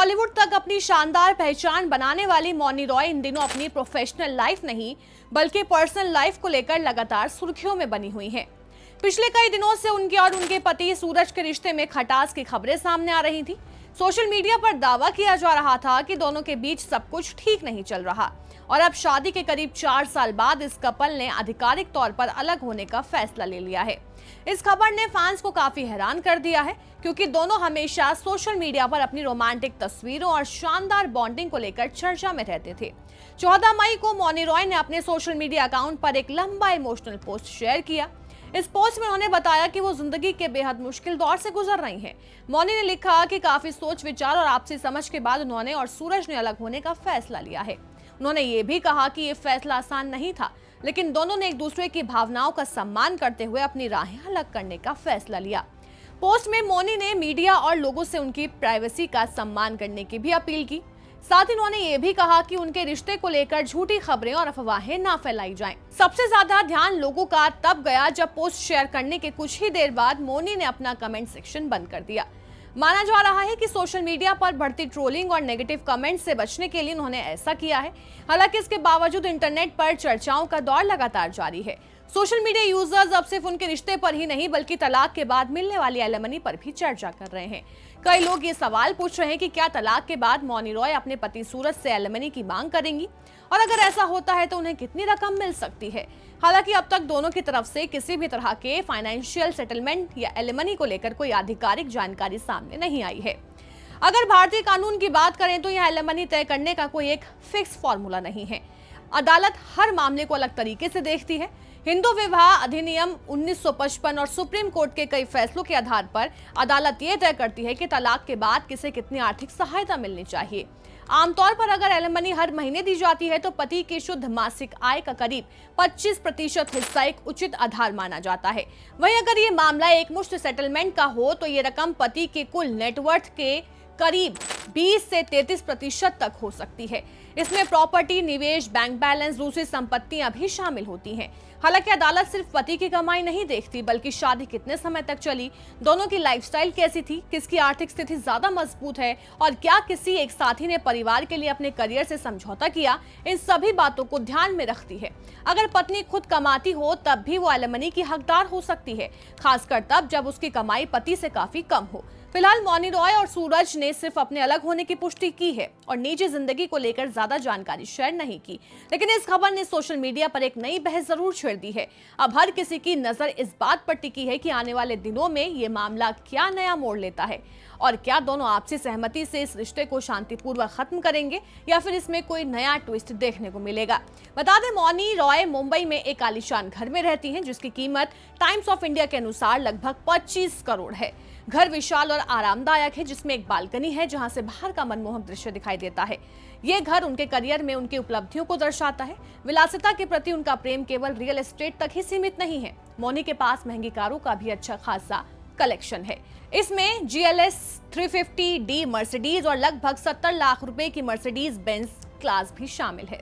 बॉलीवुड तक अपनी शानदार पहचान बनाने वाली मौनी रॉय इन दिनों अपनी प्रोफेशनल लाइफ नहीं बल्कि पर्सनल लाइफ को लेकर लगातार सुर्खियों में बनी हुई हैं। पिछले कई दिनों से उनके और उनके पति सूरज के रिश्ते में खटास की खबरें सामने आ रही थी। सोशल मीडिया पर दावा किया जा रहा था कि दोनों के बीच सब कुछ ठीक नहीं चल रहा और अब शादी के करीब 4 साल बाद इस कपल ने आधिकारिक तौर पर अलग होने का फैसला ले लिया है। इस खबर ने फैंस को काफी हैरान कर दिया है क्योंकि दोनों हमेशा सोशल मीडिया पर अपनी रोमांटिक तस्वीरों और शानदार बॉन्डिंग को लेकर चर्चा में रहते थे। 14 मई को मौनी रॉय ने अपने सोशल मीडिया अकाउंट पर एक लंबा इमोशनल पोस्ट शेयर किया। इस पोस्ट में उन्होंने बताया कि वो जिंदगी के बेहद मुश्किल दौर से गुजर रही हैं। मौनी ने लिखा कि काफी सोच विचार और आपसी समझ के बाद उन्होंने और सूरज ने अलग होने का फैसला लिया है। उन्होंने ये भी कहा कि ये फैसला आसान नहीं था, लेकिन दोनों ने एक दूसरे की भावनाओं का सम्मान करते हुए अपनी राहें अलग करने का फैसला लिया। पोस्ट में मौनी ने मीडिया और लोगों से उनकी प्राइवेसी का सम्मान करने की भी अपील की। साथ ही उन्होंने ये भी कहा कि उनके रिश्ते को लेकर झूठी खबरें और अफवाहें ना फैलाई जाएं। सबसे ज्यादा ध्यान लोगों का तब गया जब पोस्ट शेयर करने के कुछ ही देर बाद मौनी ने अपना कमेंट सेक्शन बंद कर दिया। माना जा रहा है कि सोशल मीडिया पर बढ़ती ट्रोलिंग और नेगेटिव कमेंट्स से बचने के लिए उन्होंने ऐसा किया है। हालांकि इसके बावजूद इंटरनेट पर चर्चाओं का दौर लगातार जारी है। सोशल मीडिया यूजर्स अब सिर्फ उनके रिश्ते पर ही नहीं बल्कि तलाक के बाद मिलने वाली एलिमनी पर भी चर्चा कर रहे हैं। कई लोग ये सवाल पूछ रहे हैं कि क्या तलाक के बाद मौनी रॉय अपने पति सूरज से एलिमनी की मांग करेंगी और अगर ऐसा होता है तो उन्हें कितनी रकम मिल सकती है। हालांकि अब तक दोनों की तरफ से किसी भी तरह के फाइनेंशियल सेटलमेंट या एलिमनी को लेकर कोई आधिकारिक जानकारी सामने नहीं आई है। अगर भारतीय कानून की बात करें तो यह एलिमनी तय करने का कोई एक फिक्स फॉर्मूला नहीं है। अदालत हर मामले को अलग तरीके से देखती है। हिंदू विवाह अधिनियम 1955 और सुप्रीम कोर्ट के कई फैसलों के आधार पर अदालत ये तय करती है कि तलाक के बाद किसे कितनी आर्थिक सहायता मिलनी चाहिए। आमतौर पर अगर एलिमनी हर महीने दी जाती है तो पति की शुद्ध मासिक आय का करीब 25% हिस्सा एक उचित आधार माना जाता है। वहीं अगर ये मामला एक मुश्त सेटलमेंट का हो तो ये रकम पति के कुल नेटवर्थ के करीब 20 से 33% तक हो सकती है। इसमें प्रॉपर्टी, निवेश, बैंक बैलेंस, दूसरी संपत्तियां भी शामिल होती हैं। हालांकि अदालत सिर्फ पति की कमाई नहीं देखती बल्कि शादी कितने समय तक चली, दोनों की लाइफस्टाइल कैसी थी, किसकी आर्थिक स्थिति ज्यादा मजबूत है और क्या किसी एक साथी ने परिवार के लिए अपने करियर से समझौता किया, इन सभी बातों को ध्यान में रखती है। अगर पत्नी खुद कमाती हो तब भी वो एलिमनी की हकदार हो सकती है, खासकर तब जब उसकी कमाई पति से काफी कम हो। फिलहाल मौनी रॉय और सूरज ने सिर्फ अपने अलग होने की पुष्टि की है और निजी जिंदगी को लेकर ज्यादा जानकारी शेयर नहीं की, लेकिन इस खबर ने सोशल मीडिया पर एक नई बहस जरूर छेड़ दी है। अब हर किसी की नजर इस बात पर टिकी है कि आने वाले दिनों में ये मामला क्या नया मोड़ लेता है और क्या दोनों आपसी सहमति से इस रिश्ते को शांतिपूर्वक खत्म करेंगे या फिर इसमें कोई नया ट्विस्ट देखने को मिलेगा। बता दें, मौनी रॉय मुंबई में एक आलीशान घर में रहती हैं जिसकी कीमत टाइम्स ऑफ इंडिया के अनुसार लगभग 25 करोड़ है। घर विशाल और आरामदायक है जिसमें एक बालकनी है जहां से बाहर का मनमोहक दृश्य दिखाई देता है। ये घर उनके करियर में उनकी उपलब्धियों को दर्शाता है। विलासिता के प्रति उनका प्रेम केवल रियल एस्टेट तक ही सीमित नहीं है। मौनी के पास महंगी कारों का भी अच्छा खासा कलेक्शन है। इसमें GLS 350D मर्सिडीज और लगभग 70 लाख रुपए की मर्सिडीज बेंज क्लास भी शामिल है।